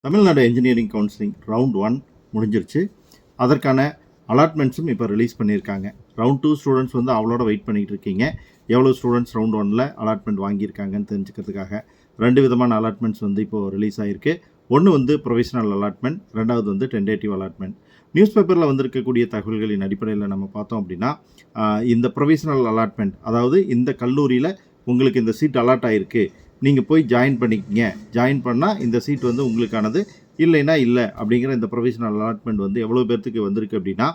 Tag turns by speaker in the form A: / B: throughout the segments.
A: Tamil Nadu engineering counselling round 1 முடிஞ்சிருச்சு. அதற்கான அலாட்மெண்ட்ஸும் இப்போ ரிலீஸ் பண்ணியிருக்காங்க. ரவுண்ட் 2 ஸ்டூடெண்ட்ஸ் வந்து அவளோட வெயிட் பண்ணிகிட்டு இருக்கீங்க. எவ்வளோ ஸ்டூடெண்ட்ஸ் ரவுண்ட் 1ல் அலாட்மெண்ட் வாங்கியிருக்காங்கன்னு தெரிஞ்சுக்கிறதுக்காக 2 விதமான அலாட்மெண்ட்ஸ் வந்து இப்போது ரிலீஸ் ஆகிருக்கு. ஒன்று வந்து ப்ரொவிஷனல் அலாட்மெண்ட், ரெண்டாவது வந்து டென்டேட்டிவ் அலாட்மெண்ட். நியூஸ் பேப்பரில் வந்திருக்கக்கூடிய தகவல்களின் அடிப்படையில் நம்ம பார்த்தோம் அப்படின்னா, இந்த ப்ரொவிஷனல் அலாட்மெண்ட், அதாவது இந்த கல்லூரியில் உங்களுக்கு இந்த சீட் அலாட் ஆகிருக்கு, நீங்கள் போய் ஜாயின் பண்ணிக்கிங்க, ஜாயின் பண்ணால் இந்த சீட் வந்து உங்களுக்கானது, இல்லைன்னா இல்லை அப்படிங்கிற இந்த ப்ரொவிஷனல் அலாட்மெண்ட் வந்து எவ்வளோ பேர்த்துக்கு வந்திருக்கு அப்படின்னா,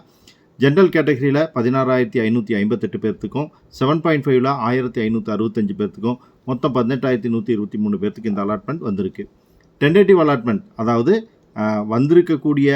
A: ஜென்ரல் கேட்டகரியில் 16,558 பேர்த்துக்கும், 7.5ல் 1,565 பேர்த்துக்கும், மொத்தம் 18,123 பேர்த்துக்கு இந்த அலாட்மெண்ட் வந்திருக்கு. டென்டேட்டிவ் அலாட்மெண்ட், அதாவது வந்திருக்கக்கூடிய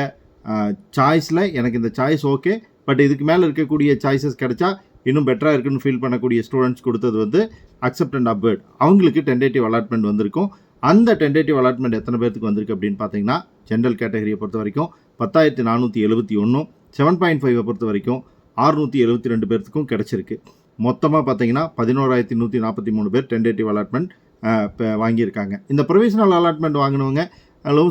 A: சாய்ஸில் எனக்கு இந்த சாய்ஸ் ஓகே, பட் இதுக்கு மேலே இருக்கக்கூடிய சாய்ஸஸ் கிடைச்சா இன்னும் பெட்டராக இருக்குன்னு ஃபீல் பண்ணக்கூடிய ஸ்டூடெண்ட்ஸ் கொடுத்தது வந்து அக்செப்ட் அண்ட் அப்வேர்ட், அவங்களுக்கு டென்டேட்டிவ் அலாட்மெண்ட் வந்திருக்கும். அந்த டென்டேட்டிவ் அலாட்மெண்ட் எத்தனை பேருக்கு வந்திருக்கு அப்படின்னு பார்த்தீங்கன்னா, ஜென்ரல் கேட்டகரியை பொறுத்த வரைக்கும் 10,471, 7.5 பொறுத்த வரைக்கும் 672 பேர்த்துக்கும் கிடச்சிருக்கு. மொத்தமாக பார்த்தீங்கன்னா 11,143 பேர் டென்டேட்டிவ் அலாட்மெண்ட் வாங்கியிருக்காங்க. இந்த ப்ரொவிஷனல் அலாட்மெண்ட் வாங்கினவங்க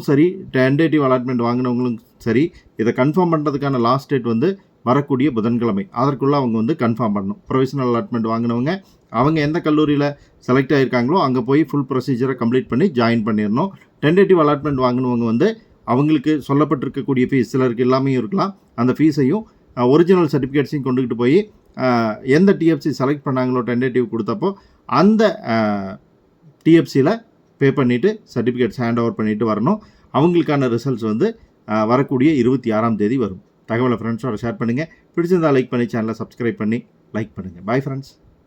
A: சரி, டென்டேட்டிவ் அலாட்மெண்ட் வாங்கினவங்களும் சரி, இதை கன்ஃபார்ம் பண்ணுறதுக்கான லாஸ்ட் டேட் வந்து வரக்கூடிய புதன்கிழமை. அதற்குள்ளே அவங்க வந்து கன்ஃபார்ம் பண்ணணும். ப்ரொவிஷனல் அலாட்மெண்ட் வாங்கினவங்க அவங்க எந்த கல்லூரியில் செலக்ட் ஆகியிருக்காங்களோ அங்கே போய் ஃபுல் ப்ரொசீஜரை கம்ப்ளீட் பண்ணி ஜாயின் பண்ணிடணும். டென்டேட்டிவ் அலாட்மெண்ட் வாங்கினவங்க வந்து அவங்களுக்கு சொல்லப்பட்டிருக்கக்கூடிய ஃபீஸ், சிலருக்கு எல்லாமே இருக்கலாம், அந்த ஃபீஸையும் ஒரிஜினல் சர்டிஃபிகேட்ஸையும் கொண்டுக்கிட்டு போய் எந்த டிஎஃப்சி செலக்ட் பண்ணாங்களோ டென்டேட்டிவ் கொடுத்தப்போ அந்த டிஎஃப்சியில் பே பண்ணிவிட்டு சர்டிஃபிகேட்ஸ் ஹேண்ட் ஓவர் பண்ணிவிட்டு வரணும். அவங்களுக்கான ரிசல்ட்ஸ் வந்து வரக்கூடிய 26ஆம் தேதி வரும். தகவலை ஃப்ரெண்ட்ஸோட ஷேர் பண்ணுங்கள். பிடிச்சிருந்தால் லைக் பண்ணி சேனலை சப்ஸ்கிரைப் பண்ணி லைக் பண்ணுங்கள். Bye friends.